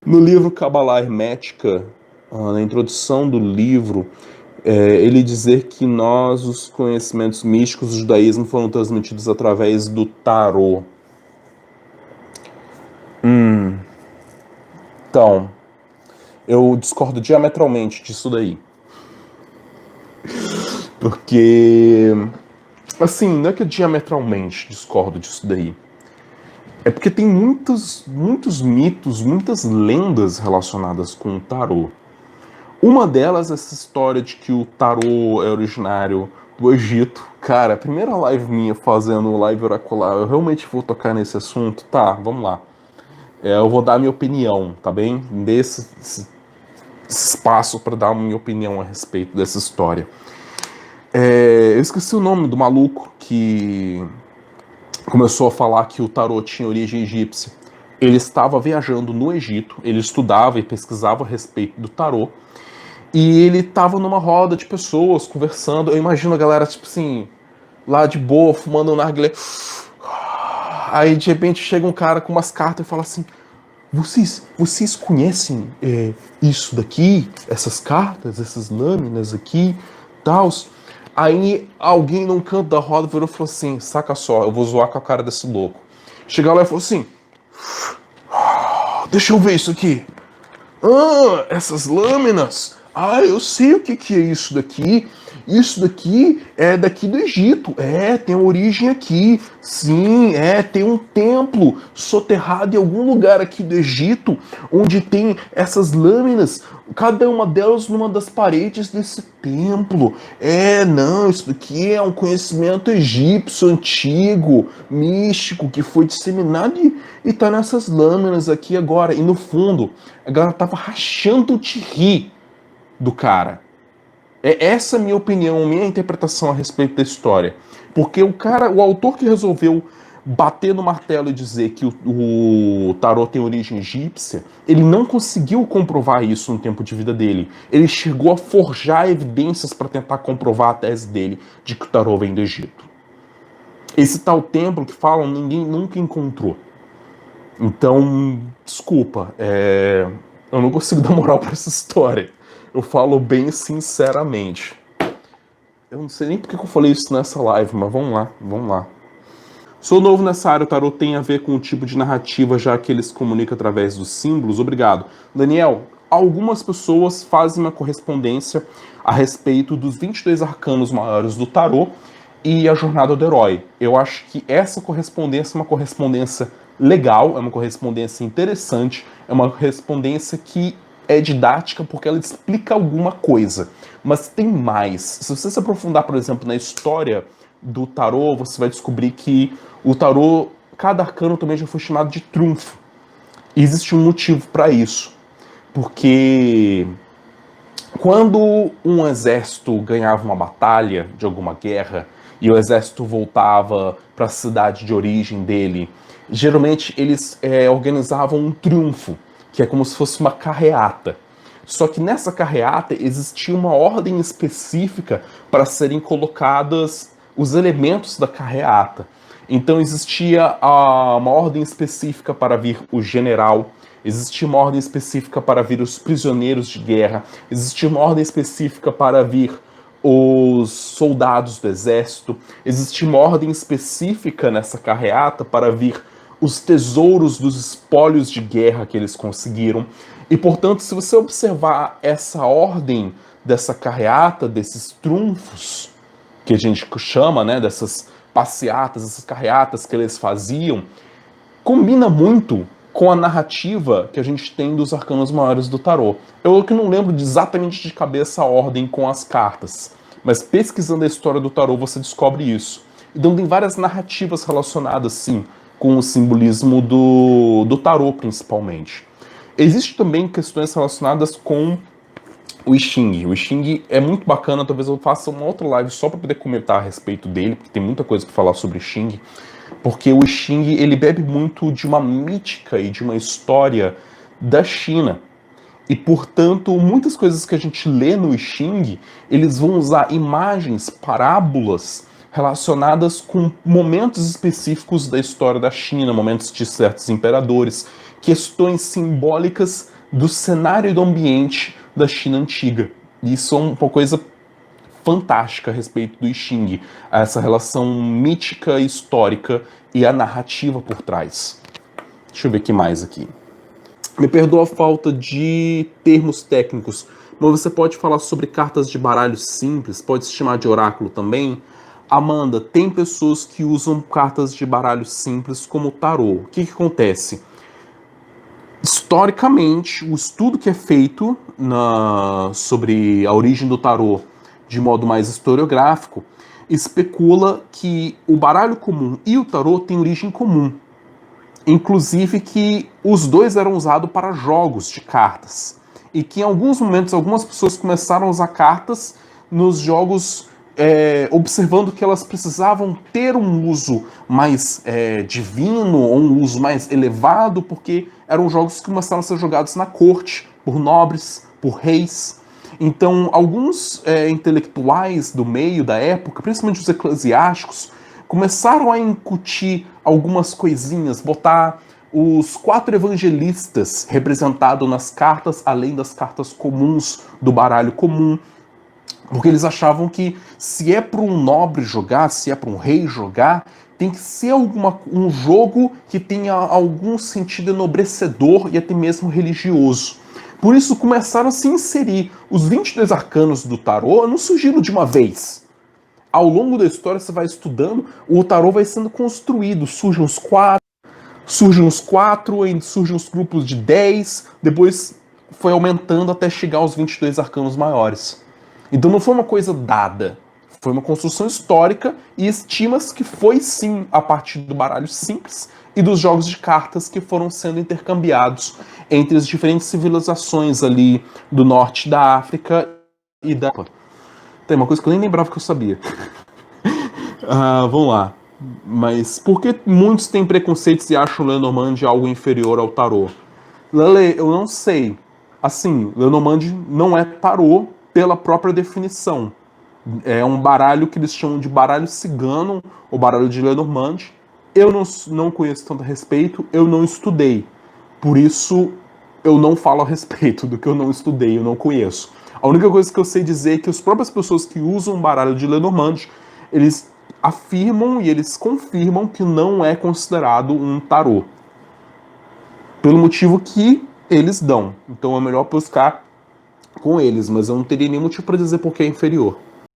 No livro Cabala Hermética, na introdução do livro, ele dizer que os conhecimentos místicos do judaísmo foram transmitidos através do tarô. Então, eu discordo diametralmente disso daí. Porque, assim, não é que eu diametralmente discordo disso daí. É porque tem muitos mitos, muitas lendas relacionadas com o tarô. Uma delas é essa história de que o tarô é originário do Egito. Cara, a primeira live minha fazendo live oracular, eu realmente vou tocar nesse assunto? Tá, vamos lá. Eu vou dar minha opinião, tá bem? Dê esse espaço para dar minha opinião a respeito dessa história. Eu esqueci o nome do maluco que começou a falar que o tarô tinha origem egípcia. Ele estava viajando no Egito, ele estudava e pesquisava a respeito do tarô, e ele estava numa roda de pessoas conversando. Eu imagino a galera, tipo assim, lá de boa, fumando um narguilé. Aí de repente chega um cara com umas cartas e fala assim: vocês conhecem isso daqui, essas cartas, essas lâminas aqui, tals? Aí alguém num canto da roda virou e falou assim: saca só, eu vou zoar com a cara desse louco. Chegou lá e falou assim: deixa eu ver isso aqui. Essas lâminas. Eu sei o que é isso daqui. Isso daqui é daqui do Egito. Tem origem aqui. Sim, tem um templo soterrado em algum lugar aqui do Egito, onde tem essas lâminas, cada uma delas numa das paredes desse templo. Não, isso daqui é um conhecimento egípcio antigo, místico, que foi disseminado e tá nessas lâminas aqui agora. E no fundo, a galera tava rachando de rir do cara. Essa minha opinião, minha interpretação a respeito da história. Porque o autor que resolveu bater no martelo e dizer que o tarô tem origem egípcia, ele não conseguiu comprovar isso no tempo de vida dele. Ele chegou a forjar evidências para tentar comprovar a tese dele de que o tarô vem do Egito. Esse tal templo que falam, ninguém nunca encontrou. Então, desculpa, eu não consigo dar moral para essa história. Eu falo bem sinceramente. Eu não sei nem porque eu falei isso nessa live, mas vamos lá. Sou novo nessa área, o tarô tem a ver com o tipo de narrativa, já que ele se comunica através dos símbolos. Obrigado. Daniel, algumas pessoas fazem uma correspondência a respeito dos 22 arcanos maiores do tarô e a jornada do herói. Eu acho que essa correspondência é uma correspondência legal, é uma correspondência interessante, é uma correspondência que é didática porque ela explica alguma coisa. Mas tem mais. Se você se aprofundar, por exemplo, na história do tarô, você vai descobrir que o tarô, cada arcano também já foi chamado de trunfo. E existe um motivo para isso. Porque quando um exército ganhava uma batalha de alguma guerra e o exército voltava para a cidade de origem dele, geralmente eles organizavam um triunfo, que é como se fosse uma carreata. Só que nessa carreata existia uma ordem específica para serem colocadas os elementos da carreata. Então existia uma ordem específica para vir o general, existia uma ordem específica para vir os prisioneiros de guerra, existia uma ordem específica para vir os soldados do exército, existia uma ordem específica nessa carreata para vir os tesouros dos espólios de guerra que eles conseguiram. E, portanto, se você observar essa ordem dessa carreata, desses trunfos, que a gente chama, né, dessas passeatas, essas carreatas que eles faziam, combina muito com a narrativa que a gente tem dos arcanos maiores do tarô. Eu que não lembro exatamente de cabeça a ordem com as cartas, mas pesquisando a história do tarô você descobre isso. Então tem várias narrativas relacionadas, sim, com o simbolismo do tarô, principalmente. Existem também questões relacionadas com o I Ching. O I Ching é muito bacana, talvez eu faça uma outra live só para poder comentar a respeito dele, porque tem muita coisa para falar sobre o I Ching, porque o I Ching, ele bebe muito de uma mítica e de uma história da China. E, portanto, muitas coisas que a gente lê no I Ching, eles vão usar imagens, parábolas, relacionadas com momentos específicos da história da China, momentos de certos imperadores, questões simbólicas do cenário e do ambiente da China antiga. Isso é uma coisa fantástica a respeito do I Ching, essa relação mítica e histórica e a narrativa por trás. Deixa eu ver o que mais aqui. Me perdoa a falta de termos técnicos, mas você pode falar sobre cartas de baralho simples, pode se chamar de oráculo também? Amanda, tem pessoas que usam cartas de baralho simples como tarô. O que acontece? Historicamente, o estudo que é feito sobre a origem do tarô de modo mais historiográfico especula que o baralho comum e o tarô têm origem comum. Inclusive que os dois eram usados para jogos de cartas. E que em alguns momentos algumas pessoas começaram a usar cartas nos jogos, observando que elas precisavam ter um uso mais divino, ou um uso mais elevado, porque eram jogos que começaram a ser jogados na corte, por nobres, por reis. Então, alguns intelectuais do meio da época, principalmente os eclesiásticos, começaram a incutir algumas coisinhas, botar os 4 evangelistas representados nas cartas, além das cartas comuns do baralho comum, porque eles achavam que se é para um nobre jogar, se é para um rei jogar, tem que ser um jogo que tenha algum sentido enobrecedor e até mesmo religioso. Por isso começaram a se inserir. Os 22 arcanos do tarô não surgiram de uma vez. Ao longo da história você vai estudando, o tarô vai sendo construído, surgem os 4, surgem os grupos de 10, depois foi aumentando até chegar aos 22 arcanos maiores. Então não foi uma coisa dada, foi uma construção histórica e estima-se que foi sim a partir do baralho simples e dos jogos de cartas que foram sendo intercambiados entre as diferentes civilizações ali do norte da África e da... Tem uma coisa que eu nem lembrava que eu sabia. Vamos lá. Mas por que muitos têm preconceitos e acham o Lenormand algo inferior ao tarô? Lele, eu não sei. Assim, Lenormand não é tarô pela própria definição. É um baralho que eles chamam de baralho cigano, ou baralho de Lenormand. Eu não conheço tanto a respeito, eu não estudei. Por isso, eu não falo a respeito do que eu não estudei, eu não conheço. A única coisa que eu sei dizer é que as próprias pessoas que usam o baralho de Lenormand, eles afirmam e eles confirmam que não é considerado um tarô. Pelo motivo que eles dão. Então é melhor buscar com eles, mas eu não teria nenhum motivo para dizer por que é inferior.